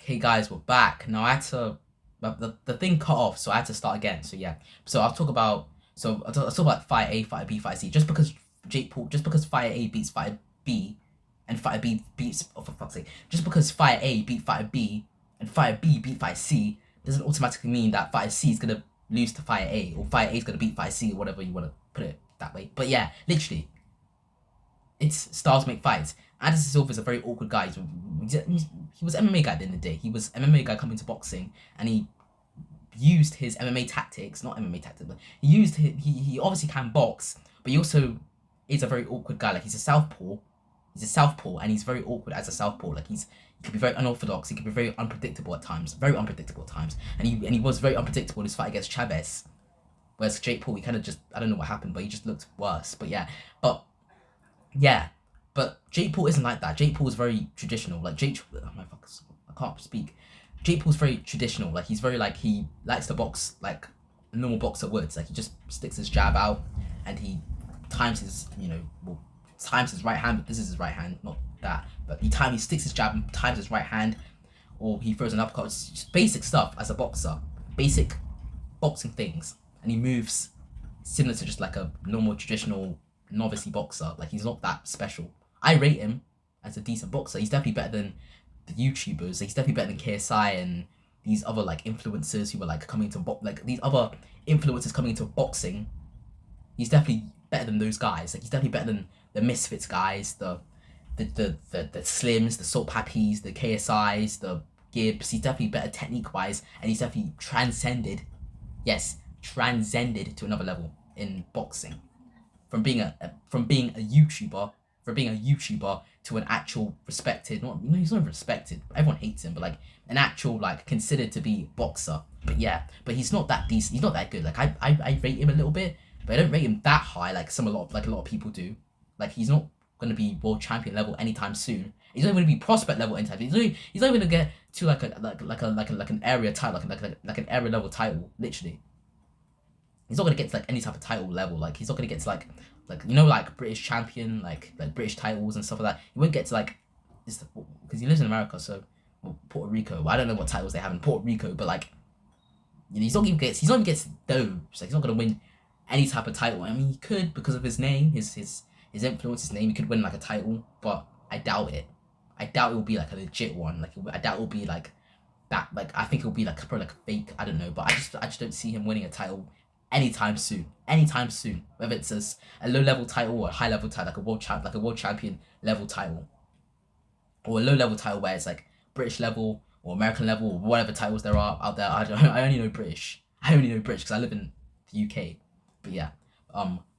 Okay, guys, we're back. Now I had to, the thing cut off, so I had to start again. So yeah, so I'll talk about fight A, fight B, fight C. Just because fight A beats fight B, and fight B beats, oh for fuck's sake, just because fight A beat fight B, and fight B beat fight C, doesn't automatically mean that fight C is gonna lose to fight A, or fight A is gonna beat fight C, or whatever you wanna put it that way. But yeah, literally, it's styles make fights. Anderson Silva is a very awkward guy. He was MMA guy at the end of the day. He was MMA guy coming to boxing, and he used his MMA tactics, not MMA tactics, but he obviously can box, but he also is a very awkward guy. Like he's a southpaw. He's a southpaw, and he's very awkward as a southpaw. Like he can be very unorthodox. He can be very unpredictable at times. Very unpredictable at times. And he was very unpredictable in his fight against Chavez. Whereas Jake Paul, he kind of just, I don't know what happened, but he just looked worse. But yeah, but Jake Paul isn't like that. Jake Paul is very traditional. Like oh my fuck, I can't speak. Jake Paul's very traditional. Like he's very like, he likes to box like a normal boxer would. Like he just sticks his jab out, and he times his, times his right hand. But this is his right hand, not that. But he sticks his jab and times his right hand, or he throws an uppercut. It's just basic stuff as a boxer, basic boxing things, and he moves similar to just like a normal traditional novice boxer. Like he's not that special. I rate him as a decent boxer. He's definitely better than the YouTubers. He's definitely better than KSI and these other like influencers who were like coming to like these other influencers coming into boxing. He's definitely better than those guys. Like he's definitely better than the Misfits guys, the Slims, the Salt Pappies, the KSIs, the Gibbs. He's definitely better technique wise, and he's definitely transcended to another level in boxing. From being a YouTuber to an actual respected, he's not respected, everyone hates him, but like an actual like considered to be boxer. But yeah, but he's not that decent, he's not that good. Like I rate him a little bit, but I don't rate him that high like a lot of people do. Like he's not gonna be world champion level anytime soon. He's not gonna be prospect level anytime. He's not gonna get to like an area title, like an area level title, literally. He's not gonna get to like any type of title level. Like he's not gonna get to like like British champion, like British titles and stuff like that. He won't get to like this because he lives in America, so Puerto Rico. Well, I don't know what titles they have in Puerto Rico, but like he's not even gets those. Like he's not gonna win any type of title. I mean, he could because of his name, his influence, his name. He could win like a title, but I doubt it. I doubt it will be like a legit one. Like I doubt it will be like that. Like I think it will be like probably like a fake. I don't know, but I just don't see him winning a title anytime soon. Whether it's a low level title or a high level title, like a world champion level title, or a low level title where it's like British level or American level or whatever titles there are out there. I only know British. Because I live in the UK. But yeah,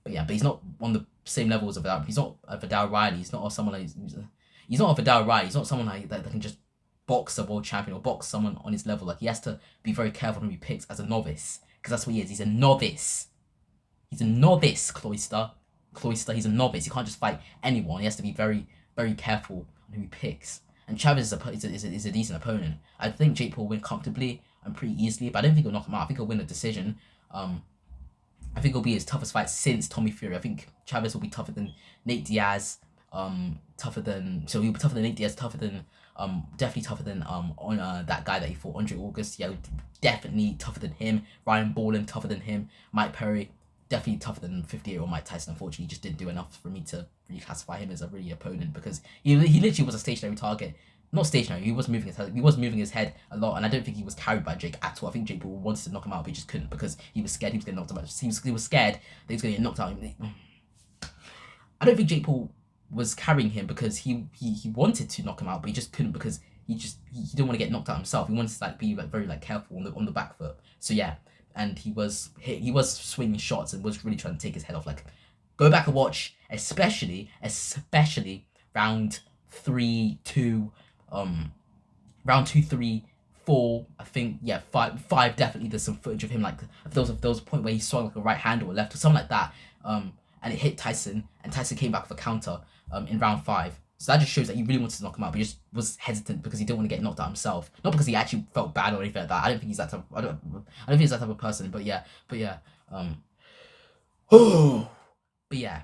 but he's not on the same level as Vidal. He's not a Vidal Riley. He's not someone like he's not a Vidal Riley. He's not someone like that can just box a world champion or box someone on his level. Like he has to be very careful when he picks as a novice, because that's what he is. He's a novice. He's a novice, Cloister. He's a novice. He can't just fight anyone. He has to be very, very careful on who he picks. And Chavez is a decent opponent. I think Jake Paul will win comfortably and pretty easily, but I don't think he'll knock him out. I think he'll win a decision. I think it'll be his toughest fight since Tommy Fury. I think Chavez will be tougher than Nate Diaz. He'll be tougher than Nate Diaz, definitely tougher than on that guy that he fought, Andre August. Yeah, definitely tougher than him. Ryan Borland, tougher than him. Mike Perry, definitely tougher than 58-year-old Mike Tyson. Unfortunately, he just didn't do enough for me to reclassify him as a really opponent, because he literally was a stationary target. Not stationary. He was moving his head a lot, and I don't think he was carried by Jake at all. I think Jake Paul wanted to knock him out, but he just couldn't because he was scared he was getting knocked out. He was scared that he was going to get knocked out. I don't think Jake Paul was carrying him because he wanted to knock him out, but he just couldn't because he didn't want to get knocked out himself. He wanted to like be like very like careful on the back foot. So yeah, and he was swinging shots and was really trying to take his head off. Like, go back and watch, especially round 3, 2, round 2, 3, 4. I think yeah, 5 definitely. There's some footage of him like there was a point where he swung like a right hand or a left or something like that. And it hit Tyson, and Tyson came back with a counter in round 5. So that just shows that he really wanted to knock him out, but he just was hesitant because he didn't want to get knocked out himself. Not because he actually felt bad or anything like that. I don't think he's that type. I don't think he's that type of person. But yeah. Oh, but yeah.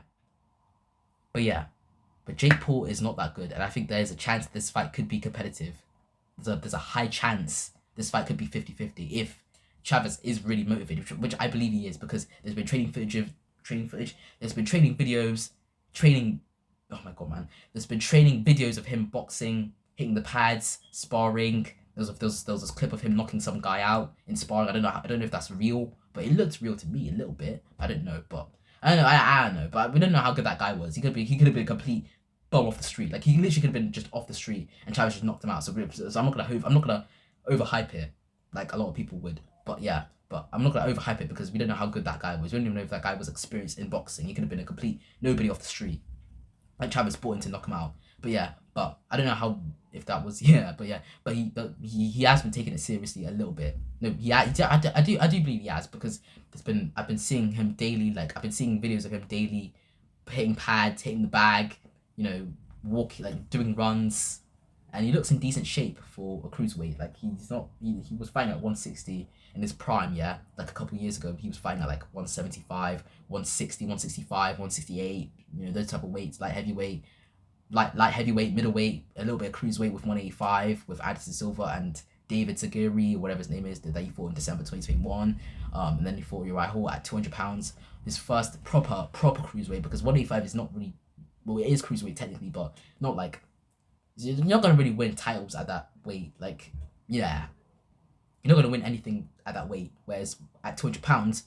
But Jake Paul is not that good, and I think there's a chance this fight could be competitive. there's a high chance this fight could be 50-50 if Chavez is really motivated, which I believe he is, because there's been training footage, there's been training videos, oh my god, man, there's been training videos of him boxing, hitting the pads, sparring. There was this clip of him knocking some guy out in sparring. I don't know if that's real, but it looked real to me a little bit. I don't know, but I don't know, but we don't know how good that guy was. He could have been a complete bum off the street. Like, he literally could have been just off the street and Chavez just knocked him out. So I'm not gonna overhype it like a lot of people would. But yeah, but I'm not gonna overhype it because we don't know how good that guy was. We don't even know if that guy was experienced in boxing. He could have been a complete nobody off the street. Like, Chavez brought him to knock him out. But yeah, but I don't know how, if that was, but he has been taking it seriously a little bit. No, I do believe he has, because I've been seeing him daily. Like, I've been seeing videos of him daily hitting pads, hitting the bag, walking, like doing runs, and he looks in decent shape for a cruiserweight. Like, he was fighting at 160 in his prime, like a couple of years ago. He was fighting at like 175, 160, 165, 168, those type of weights, light heavyweight, middleweight, a little bit of cruiserweight with 185 with Anderson Silva and David Zaguri, or whatever his name is, that he fought in December 2021. And then he fought Uriah Hall at 200 pounds. His first proper cruiserweight, because 185 is not really, well, it is cruiserweight technically, but not like, you're not gonna really win titles at that weight. Like, yeah, you're not gonna win anything at that weight. Whereas at 200 pounds,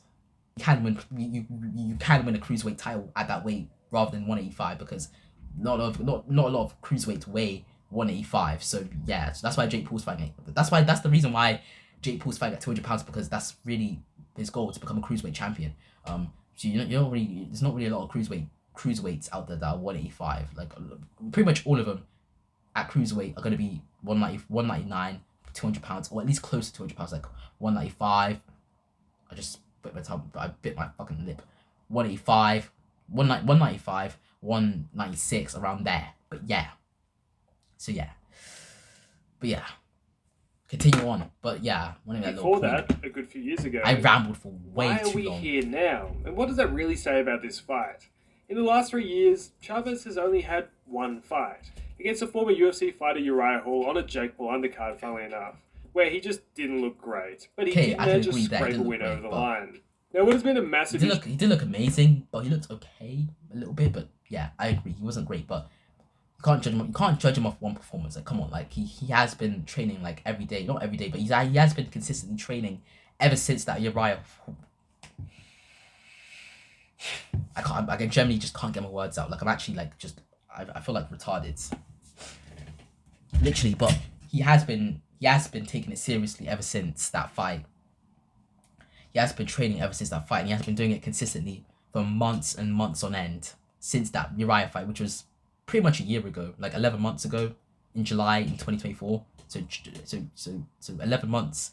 you can win a cruiserweight title at that weight rather than 185, because not a lot of cruiserweights weigh 185. So yeah, so that's why Jake Paul's fighting. That's the reason why Jake Paul's fighting at 200 pounds, because that's really his goal, to become a cruiserweight champion. So there's not really a lot of cruiserweights out there that are 185. Like, pretty much all of them at cruiserweight are going to be 199, 200 pounds, or at least close to 200 pounds, like 195. I bit my fucking lip. 185, 195, 196, around there. But yeah. Continue on. But yeah, before that, a good few years ago, I rambled for way too long. Why are we here now? And what does that really say about this fight? In the last 3 years, Chavez has only had one fight against a former UFC fighter, Uriah Hall, on a Jake Paul undercard, funnily enough, where he just didn't look great, but he did manage to scrape a win over the line. Now, what has been a massive... He did look amazing, but he looked okay a little bit. But yeah, I agree, he wasn't great, but you can't judge him off one performance. Like, come on, like, he has been training like every day, not every day, but he has been consistently training ever since that Uriah. I generally just can't get my words out. Like, I'm actually like I feel like retarded, literally. But he has been taking it seriously ever since that fight. He has been training ever since that fight, and he has been doing it consistently for months and months on end since that Uriah fight, which was pretty much a year ago, like 11 months ago, in July in 2024. So 11 months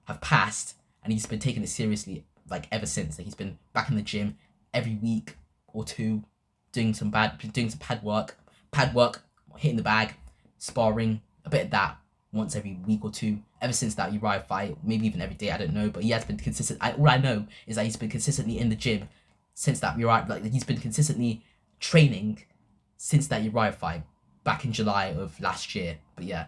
have passed, and he's been taking it seriously like ever since. Like, he's been back in the gym every week or two, doing some pad work, hitting the bag, sparring, a bit of that once every week or two, ever since that Uriah fight, maybe even every day, I don't know, but he has been consistent. All I know is that he's been consistently in the gym since that Uriah, like, he's been consistently training since that Uriah fight back in July of last year. But yeah,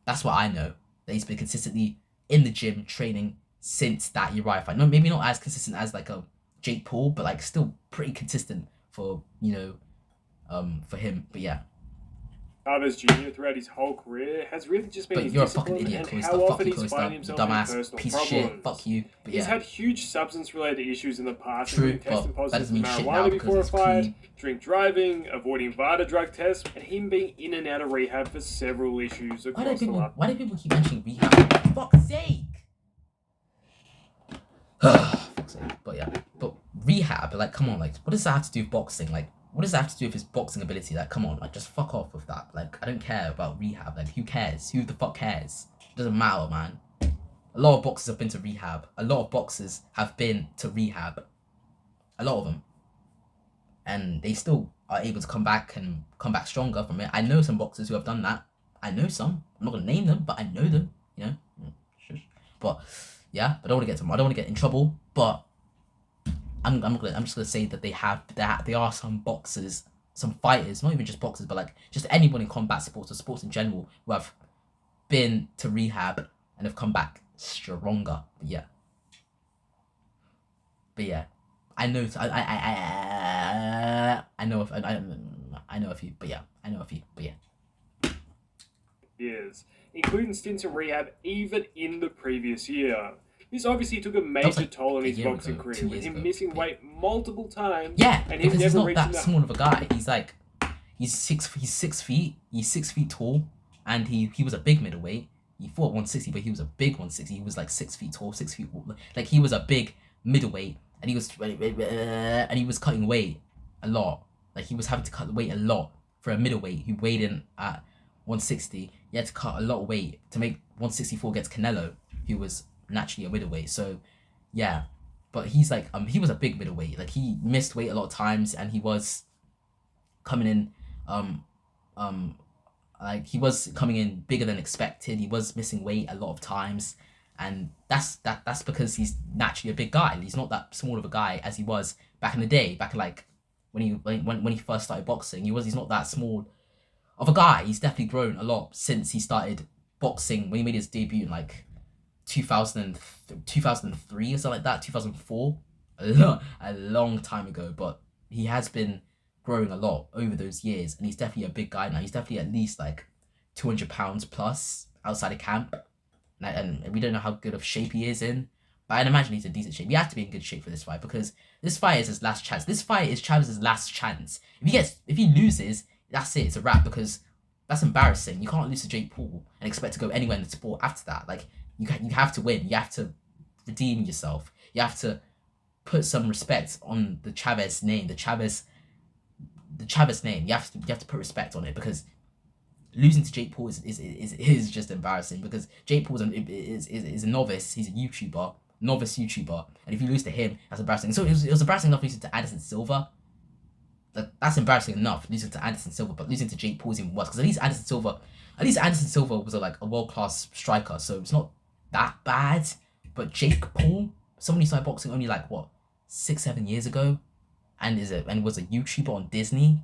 that's what I know, that he's been consistently in the gym training since that Uriah fight. No, maybe not as consistent as like a Jake Paul, but like still pretty consistent for for him. But yeah, Chavez Jr. throughout his whole career has really just been his discipline and how often he's finding himself in personal piece problems. Of shit. Fuck you. But he's yeah, had huge substance-related issues in the past, true, including testing but that positive doesn't for mean shit marijuana now before a because it's fight, drink driving, avoiding VADA drug tests, and him being in and out of rehab for several issues across the line. Why do people keep mentioning rehab? For fuck's sake! Fuck's sake. But yeah, but rehab, like, come on, like, what does that have to do with boxing? Like, what does that have to do with his boxing ability? Like, come on, like, just fuck off with that. Like, I don't care about rehab. Like, who cares? Who the fuck cares? It doesn't matter, man. A lot of boxers have been to rehab. A lot of boxers have been to rehab. A lot of them. And they still are able to come back stronger from it. I know some boxers who have done that. I know some. I'm not gonna name them, but I know them. Shush. But yeah, I don't want to get in trouble. But I'm just gonna say that there are some boxers, some fighters, not even just boxers, but like just anyone in combat sports or sports in general, who have been to rehab and have come back stronger. But yeah. I know I know a few, but yeah, Years, including stints in rehab even in the previous year. This obviously took a was major like toll on a his year boxing ago, career, 2 with years him ago, missing but weight multiple times yeah, and him because he's never not reaching that the. small of a guy. He's 6 feet. He's 6 feet tall, and he was a big middleweight. He fought 160, but he was a big 160. He was like 6 feet tall, 6 feet. Like he was a big middleweight, and he was cutting weight a lot. Like he was having to cut the weight a lot for a middleweight who weighed in at 160. He had to cut a lot of weight to make 164 against Canelo, who was naturally a middleweight. So yeah, but he's like he was a big middleweight. Like he missed weight a lot of times, and he was coming in um um like he was coming in bigger than expected. He was missing weight a lot of times, and that's because he's naturally a big guy. He's not that small of a guy as he was back in the day. Back in like when he first started boxing, he's not that small of a guy. He's definitely grown a lot since he started boxing when he made his debut in like 2003 or something like that, 2004, a long time ago. But he has been growing a lot over those years, and he's definitely a big guy now. He's definitely at least like 200 pounds plus outside of camp, and we don't know how good of shape he is in. But I'd imagine he's in decent shape. He has to be in good shape for this fight, because this fight is his last chance. This fight is Chavez's last chance. If he loses, that's it. It's a wrap, because that's embarrassing. You can't lose to Jake Paul and expect to go anywhere in the sport after that. Like you have to win. You have to redeem yourself. You have to put some respect on the Chavez name. The Chavez name. You have to put respect on it, because losing to Jake Paul is just embarrassing, because Jake Paul is a novice. He's a novice YouTuber, and if you lose to him, that's embarrassing. So it was embarrassing enough losing to Anderson Silva. That's embarrassing enough, losing to Anderson Silva, but losing to Jake Paul is even worse, because at least Anderson Silva was a world-class striker, so it's not that bad. But Jake Paul, someone who started boxing only like what 6-7 years ago, and was a YouTuber on Disney.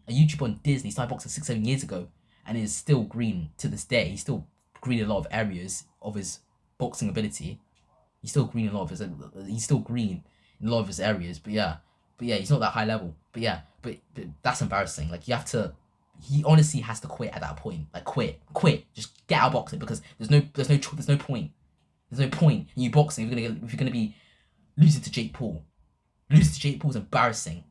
Started boxing 6-7 years ago, and is still green to this day. He's still green in a lot of areas of his boxing ability. He's still green in a lot of his areas. But yeah, he's not that high level. But yeah, but that's embarrassing. Like he honestly has to quit at that point. Like quit, just get out of boxing, because there's no point. There's no point in you boxing if you're gonna be losing to Jake Paul. Losing to Jake Paul is embarrassing.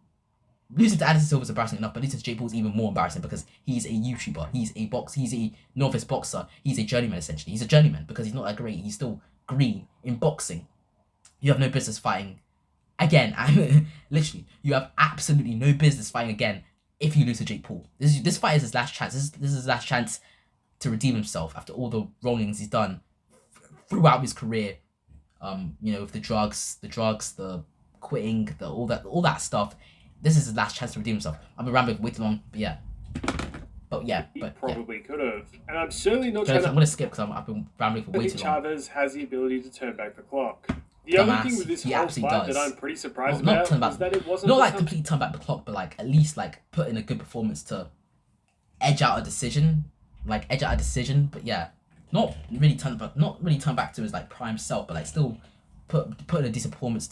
Losing to Anderson Silva is embarrassing enough, but losing to Jake Paul is even more embarrassing, because he's a YouTuber. He's a novice boxer. He's a journeyman, essentially. He's a journeyman because he's not that great. He's still green in boxing. You have no business fighting again. Literally, you have absolutely no business fighting again if you lose to Jake Paul. This fight is his last chance. This is his last chance to redeem himself after all the wrongings he's done throughout his career. With the drugs, the quitting, all that stuff. This is his last chance to redeem himself. I've been rambling way too long, but yeah. He probably could have. And I'm certainly not I'm going to skip because I've been rambling for way too long. Chavez has the ability to turn back the clock. The only thing with this whole fight that I'm pretty surprised about is that it wasn't... Not like completely turn back the clock, but like at least like put in a good performance to edge out a decision. But yeah. Not really turn back to his like prime self, but like still put in a decent performance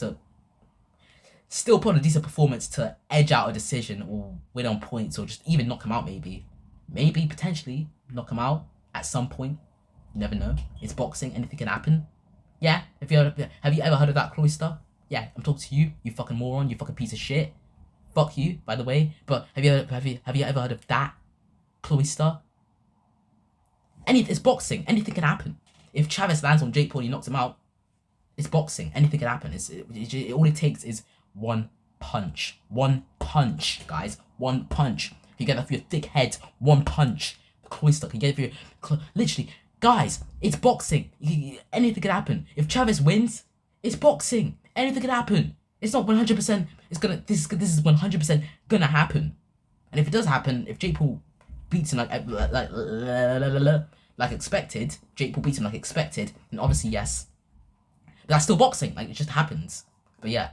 to edge out a decision or win on points, or just even knock him out. Maybe potentially knock him out at some point. You never know. It's boxing. Anything can happen. Yeah. Have you ever heard of that, Cloister? Yeah, I'm talking to you. You fucking moron. You fucking piece of shit. Fuck you, by the way. But have you ever heard of that, Cloister? It's boxing. Anything can happen. If Chavez lands on Jake Paul and he knocks him out, it's boxing. Anything can happen. All it takes is one punch. One punch, guys. One punch. You get that for your thick head. One punch. Cloister can get it for your... Literally, guys, it's boxing. Anything can happen. If Chavez wins, it's boxing. Anything can happen. It's not 100%. This is 100% gonna happen. And if it does happen, if Jake Paul beats him like expected, then obviously yes. But that's still boxing. Like, it just happens. But yeah,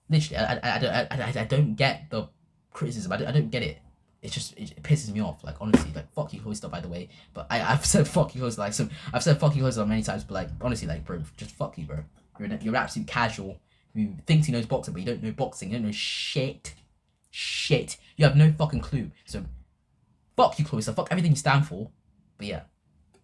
literally, I don't get the criticism. I don't get it. it pisses me off. Like honestly, like fuck you, Cloister, by the way. But I've said fuck you, Cloister, like I've said fuck you, Cloister many times. But like honestly, like bro, just fuck you, bro. You're an absolute casual who thinks he knows boxing, but you don't know boxing. You don't know shit. Shit. You have no fucking clue. So fuck you, Cloister. Fuck everything you stand for. But yeah.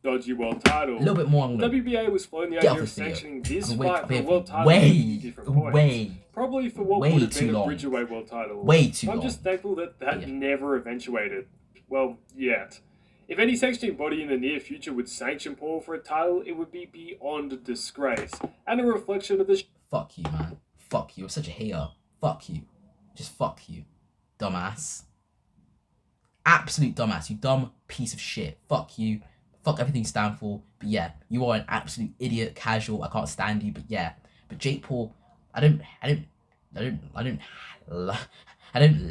Dodgy world title. A little bit more. I'm gonna WBA was floating the get idea off of this video. sanctioning this I'm fight for a way, world title way, at 50 different points. way, Probably for what way would have too been a long. Bridgerweight world title. Way too I'm long. just thankful that Yeah. never eventuated. Well, yet. If any sanctioning body in the near future would sanction Paul for a title, it would be beyond disgrace and a reflection of the Fuck you, man. Fuck you. You're such a hater. Fuck you. Just fuck you. Dumbass. Absolute dumbass. You dumb piece of shit. Fuck you. Fuck everything you stand for. But yeah, you are an absolute idiot, casual. I can't stand you. But yeah. But Jake Paul, I don't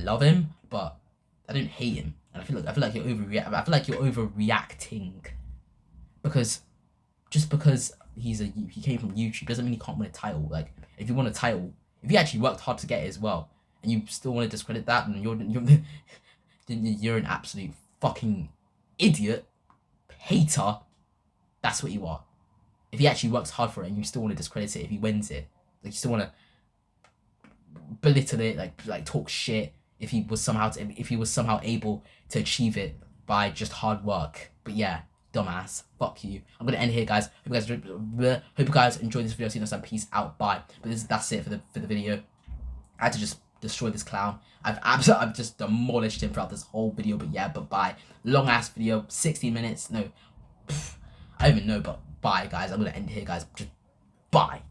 love him, but I don't hate him. And I feel like you're overreacting. Because just because he came from YouTube doesn't mean he can't win a title. Like if you want a title, if you actually worked hard to get it as well, and you still want to discredit that, then you're an absolute fucking idiot, hater. That's what you are. If he actually works hard for it and you still want to discredit it, if he wins it, like you still want to belittle it, like talk shit. If he was somehow able to achieve it by just hard work. But yeah, dumbass. Fuck you. I'm gonna end here, guys. Hope you guys enjoyed this video. See you next time. Peace out. Bye. But that's it for the video. I had to just destroy this clown. I've just demolished him throughout this whole video. But yeah, but bye. Long ass video. 16 minutes. No, I don't even know. But bye, guys. I'm gonna end here, guys. Just bye.